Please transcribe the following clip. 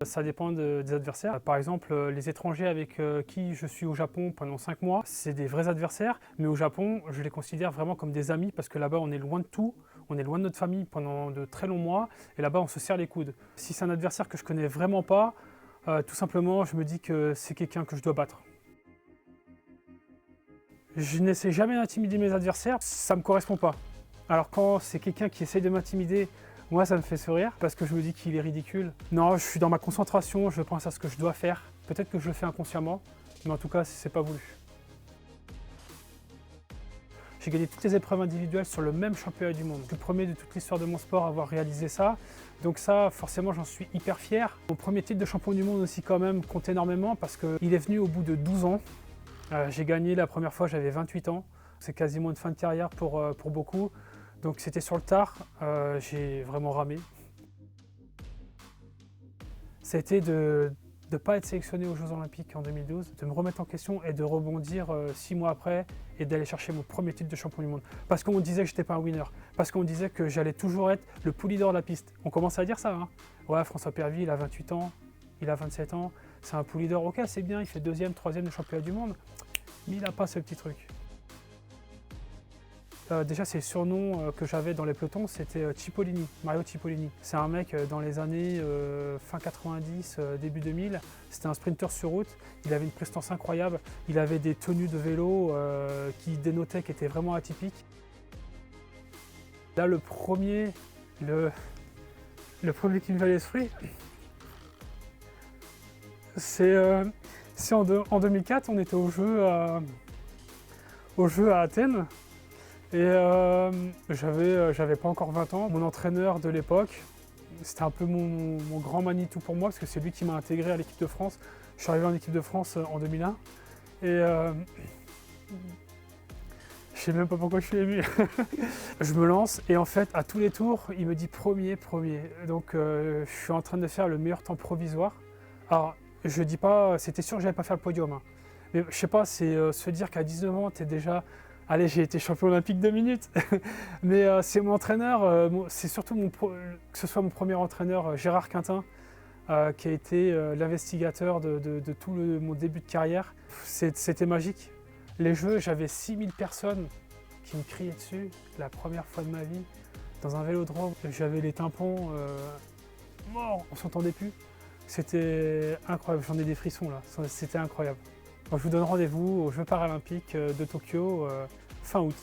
Ça dépend des adversaires. Par exemple, les étrangers avec qui je suis au Japon pendant 5 mois, c'est des vrais adversaires. Mais au Japon, je les considère vraiment comme des amis parce que là-bas, on est loin de tout. On est loin de notre famille pendant de très longs mois. Et là-bas, on se serre les coudes. Si c'est un adversaire que je connais vraiment pas, tout simplement, je me dis que c'est quelqu'un que je dois battre. Je n'essaie jamais d'intimider mes adversaires, ça me correspond pas. Alors quand c'est quelqu'un qui essaye de m'intimider, moi ça me fait sourire parce que je me dis qu'il est ridicule. Non, je suis dans ma concentration, je pense à ce que je dois faire. Peut-être que je le fais inconsciemment, mais en tout cas c'est pas voulu. J'ai gagné toutes les épreuves individuelles sur le même championnat du monde. Je suis le premier de toute l'histoire de mon sport à avoir réalisé ça. Donc ça, forcément, j'en suis hyper fier. Mon premier titre de champion du monde aussi quand même compte énormément parce qu'il est venu au bout de 12 ans. J'ai gagné la première fois, j'avais 28 ans. C'est quasiment une fin de carrière pour beaucoup. Donc c'était sur le tard, j'ai vraiment ramé. C'était de ne pas être sélectionné aux Jeux Olympiques en 2012, de me remettre en question et de rebondir 6 mois après et d'aller chercher mon premier titre de champion du monde. Parce qu'on disait que je n'étais pas un winner, parce qu'on disait que j'allais toujours être le poule leader de la piste. On commence à dire ça, hein. Ouais, François Pervy, il a 28 ans, il a 27 ans, c'est un poule leader, ok, c'est bien, il fait 2e, 3e de championnat du monde, mais il n'a pas ce petit truc. Déjà, c'est le surnom que j'avais dans les pelotons, c'était Cipollini, Mario Cipollini. C'est un mec dans les années fin 90, début 2000. C'était un sprinter sur route, il avait une prestance incroyable, il avait des tenues de vélo qui dénotaient, qui étaient vraiment atypiques. Là, le premier qui me vient à l'esprit, c'est en 2004, on était au jeu à Athènes. Et j'avais pas encore 20 ans. Mon entraîneur de l'époque, c'était un peu mon grand Manitou pour moi, parce que c'est lui qui m'a intégré à l'équipe de France. Je suis arrivé en équipe de France en 2001. Et je sais même pas pourquoi je suis ému. Je me lance et en fait, à tous les tours, il me dit premier. Donc je suis en train de faire le meilleur temps provisoire. Alors, je dis pas, c'était sûr que j'allais pas faire le podium, hein. Mais je sais pas, c'est se dire qu'à 19 ans, t'es déjà... Allez, j'ai été champion olympique 2 minutes. Mais c'est mon entraîneur, c'est surtout que ce soit mon premier entraîneur, Gérard Quintin, qui a été l'investigateur de tout mon début de carrière. C'était magique. Les Jeux, j'avais 6000 personnes qui me criaient dessus, la première fois de ma vie, dans un vélodrome. J'avais les tympans morts, on s'entendait plus. C'était incroyable, j'en ai des frissons là, c'était incroyable. Je vous donne rendez-vous aux Jeux paralympiques de Tokyo fin août.